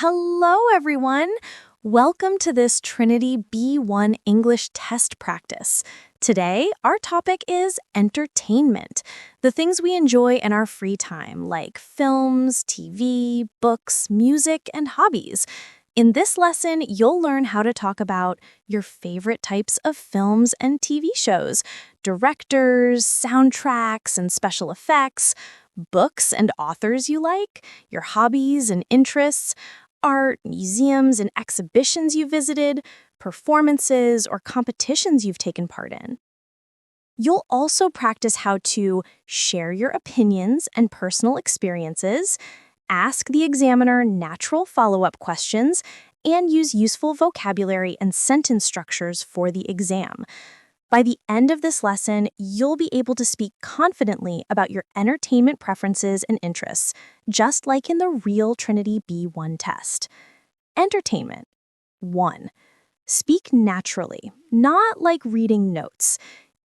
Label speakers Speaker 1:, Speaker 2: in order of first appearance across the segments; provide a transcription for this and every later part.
Speaker 1: Hello, everyone. Welcome to this Trinity B1 English test practice. Today, our topic is entertainment, the things we enjoy in our free time, like films, TV, books, music, and hobbies. In this lesson, you'll learn how to talk about your favorite types of films and TV shows, directors, soundtracks, and special effects, books and authors you like, your hobbies and interests, art, museums, and exhibitions you visited, performances, or competitions you've taken part in. You'll also practice how to share your opinions and personal experiences, ask the examiner natural follow-up questions, and use useful vocabulary and sentence structures for the exam. By the end of this lesson, you'll be able to speak confidently about your entertainment preferences and interests, just like in the real Trinity B1 test. Entertainment. 1. Speak naturally, not like reading notes.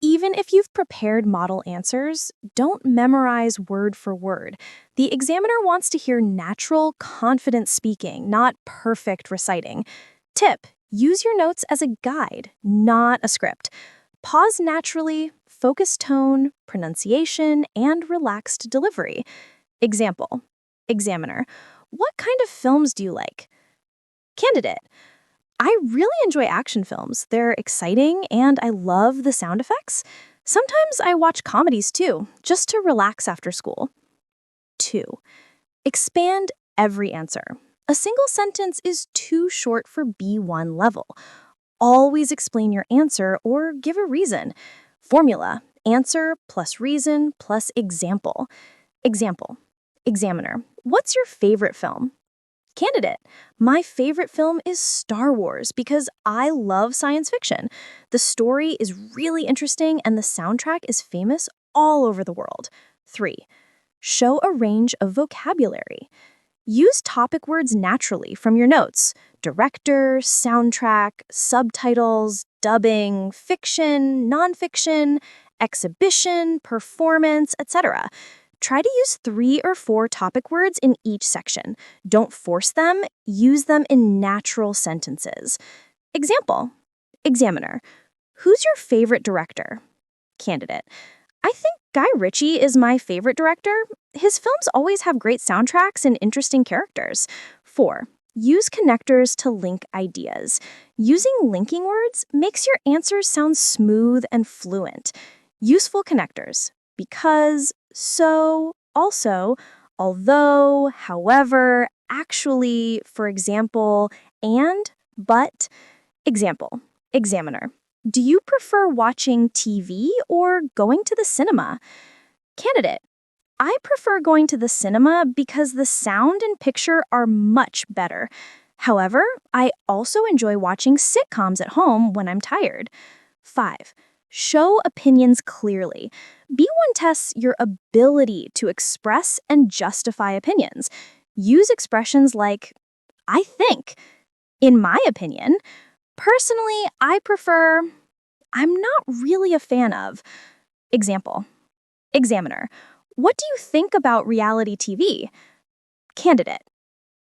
Speaker 1: Even if you've prepared model answers, don't memorize word for word. The examiner wants to hear natural, confident speaking, not perfect reciting. Tip: use your notes as a guide, not a script. Pause naturally, focus tone, pronunciation, and relaxed delivery. Example. Examiner: what kind of films do you like? Candidate: I really enjoy action films. They're exciting and I love the sound effects. Sometimes I watch comedies too, just to relax after school. 2. Expand every answer. A single sentence is too short for B1 level. Always explain your answer or give a reason. Formula: answer plus reason plus example. Example. Examiner: what's your favorite film? Candidate: my favorite film is Star Wars because I love science fiction. The story is really interesting and the soundtrack is famous all over the world. 3. Show a range of vocabulary. Use topic words naturally from your notes: director, soundtrack, subtitles, dubbing, fiction, nonfiction, exhibition, performance, etc. Try to use 3 or 4 topic words in each section. Don't force them, use them in natural sentences. Example. Examiner: who's your favorite director? Candidate: I think Guy Ritchie is my favorite director. His films always have great soundtracks and interesting characters. 4. Use connectors to link ideas. Using linking words makes your answers sound smooth and fluent. Useful connectors: because, so, also, although, however, actually, for example, and, but. Example. Examiner: do you prefer watching TV or going to the cinema? Candidate: I prefer going to the cinema because the sound and picture are much better. However, I also enjoy watching sitcoms at home when I'm tired. 5. Show opinions clearly. B1 tests your ability to express and justify opinions. Use expressions like, I think, in my opinion, personally, I prefer, I'm not really a fan of. Example. Examiner: what do you think about reality TV? Candidate: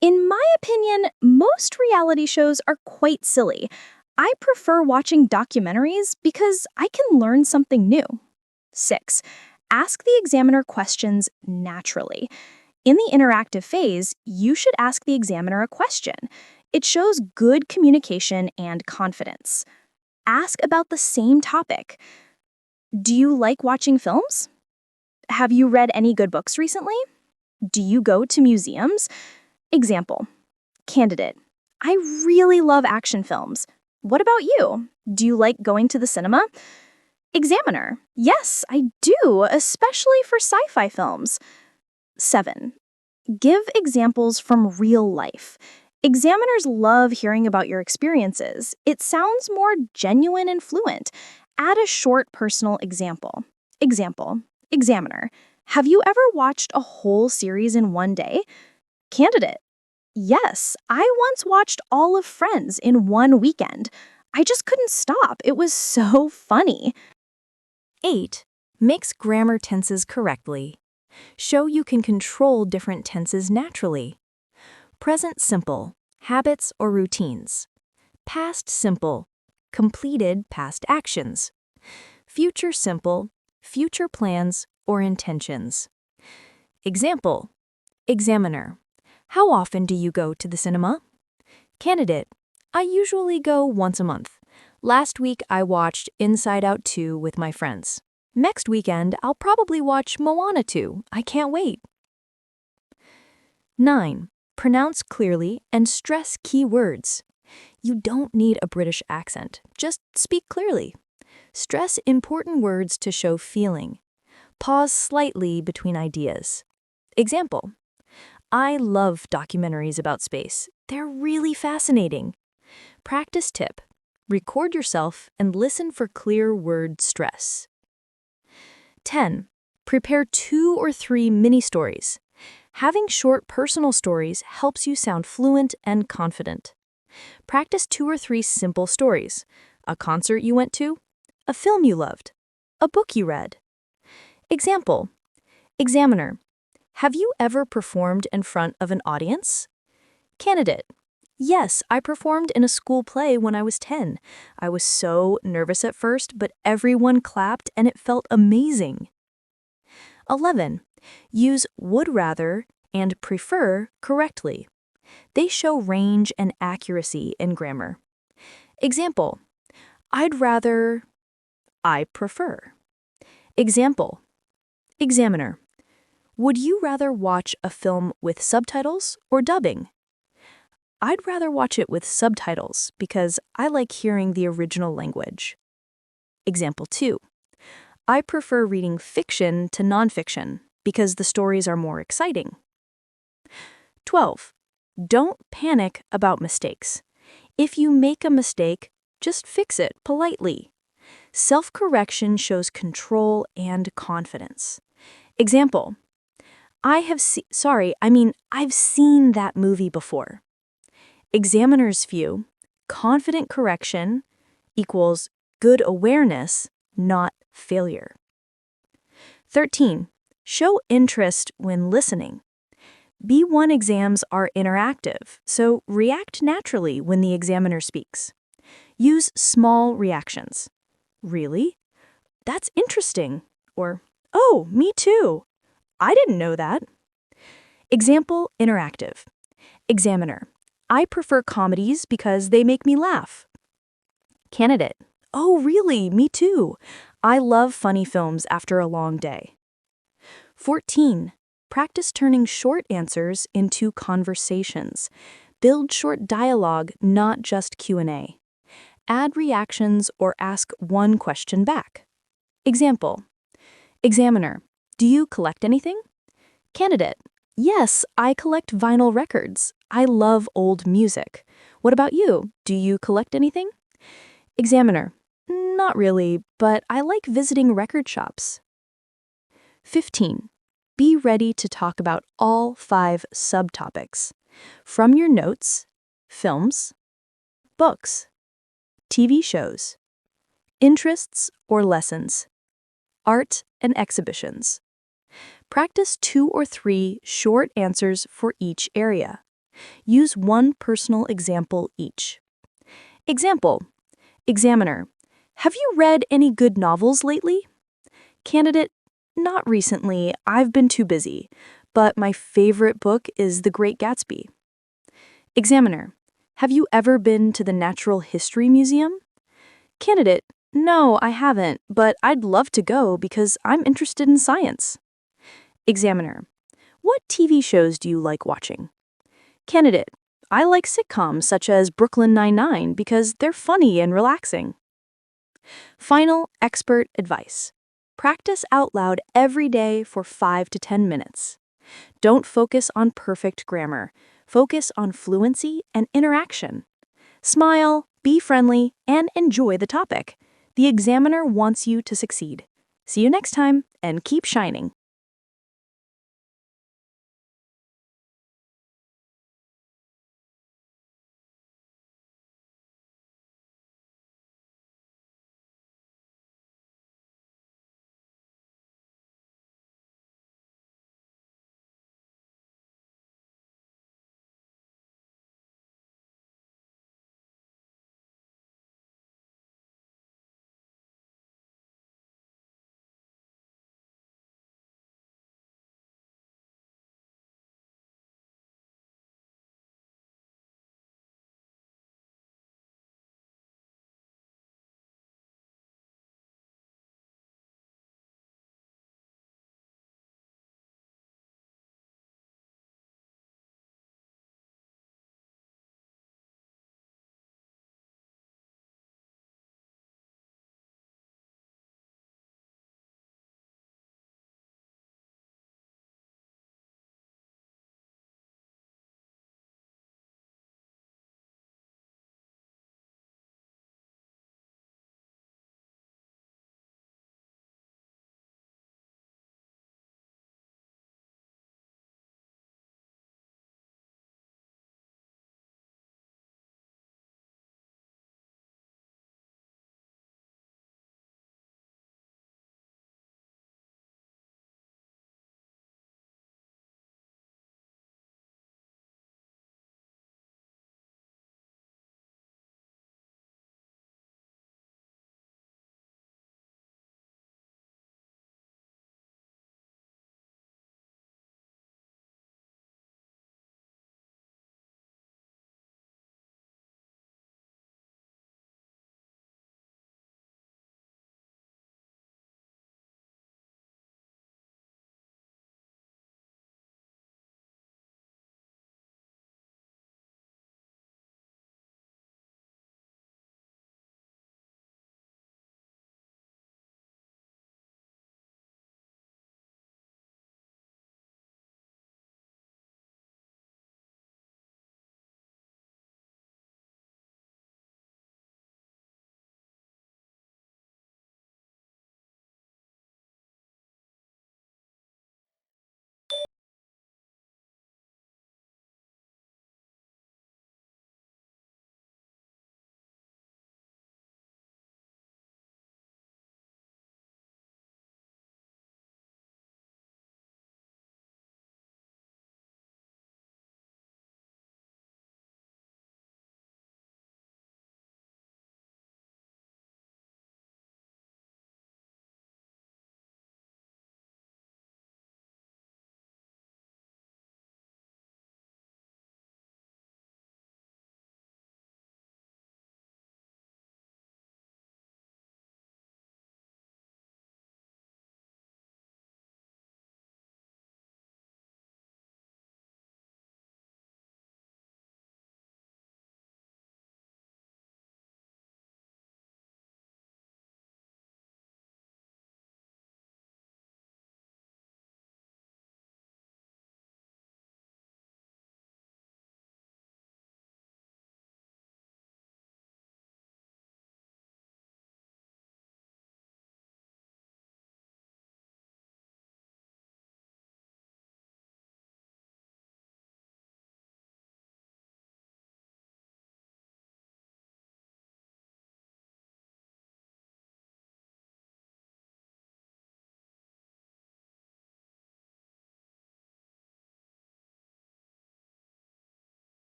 Speaker 1: in my opinion, most reality shows are quite silly. I prefer watching documentaries because I can learn something new. 6. Ask the examiner questions naturally. In the interactive phase, you should ask the examiner a question. It shows good communication and confidence. Ask about the same topic. Do you like watching films? Have you read any good books recently? Do you go to museums? Example. Candidate: I really love action films. What about you? Do you like going to the cinema? Examiner: yes, I do, especially for sci-fi films. 7. Give examples from real life. Examiners love hearing about your experiences. It sounds more genuine and fluent. Add a short personal example. Example. Examiner: have you ever watched a whole series in one day? Candidate: yes, I once watched all of Friends in one weekend. I just couldn't stop. It was so funny. 8. Mix grammar tenses correctly. Show you can control different tenses naturally. Present simple, habits or routines. Past simple, completed past actions. Future simple, future plans or intentions. Example, examiner. How often do you go to the cinema? Candidate, I usually go once a month. Last week I watched Inside Out 2 with my friends. Next weekend I'll probably watch Moana 2. I can't wait. 9. Pronounce clearly and stress key words. You don't need a British accent. Just speak clearly. Stress important words to show feeling. Pause slightly between ideas. Example, I love documentaries about space. They're really fascinating. Practice tip, record yourself and listen for clear word stress. 10. Prepare 2 or 3 mini stories. Having short personal stories helps you sound fluent and confident. Practice 2 or 3 simple stories. A concert you went to, a film you loved, a book you read. Example, examiner. Have you ever performed in front of an audience? Candidate, yes, I performed in a school play when I was 10. I was so nervous at first, but everyone clapped and it felt amazing. 11. Use would rather and prefer correctly. They show range and accuracy in grammar. Example, I'd rather, I prefer. Example, examiner. Would you rather watch a film with subtitles or dubbing? I'd rather watch it with subtitles because I like hearing the original language. Example 2. I prefer reading fiction to nonfiction because the stories are more exciting. 12. Don't panic about mistakes. If you make a mistake, just fix it politely. Self-correction shows control and confidence. Example, I've seen that movie before. Examiner's view, confident correction equals good awareness, not failure. 13. Show interest when listening. B1 exams are interactive, so react naturally when the examiner speaks. Use small reactions. Really? That's interesting. Or, oh, me too. I didn't know that. Example, interactive. Examiner, I prefer comedies because they make me laugh. Candidate, oh, really? Me too. I love funny films after a long day. 14. Practice turning short answers into conversations. Build short dialogue, not just Q&A. Add reactions or ask one question back. Example, examiner, do you collect anything? Candidate, yes, I collect vinyl records. I love old music. What about you? Do you collect anything? Examiner, not really, but I like visiting record shops. 15. Be ready to talk about all 5 subtopics. From your notes, films, books, TV shows, interests or lessons, art and exhibitions. Practice 2 or 3 short answers for each area. Use one personal example each. Example, examiner, have you read any good novels lately? Candidate, not recently, I've been too busy, but my favorite book is The Great Gatsby. Examiner, have you ever been to the Natural History Museum? Candidate, no, I haven't, but I'd love to go because I'm interested in science. Examiner, what TV shows do you like watching? Candidate, I like sitcoms such as Brooklyn Nine-Nine because they're funny and relaxing. Final expert advice. Practice out loud every day for 5 to 10 minutes. Don't focus on perfect grammar. Focus on fluency and interaction. Smile, be friendly, and enjoy the topic. The examiner wants you to succeed. See you next time, and keep shining.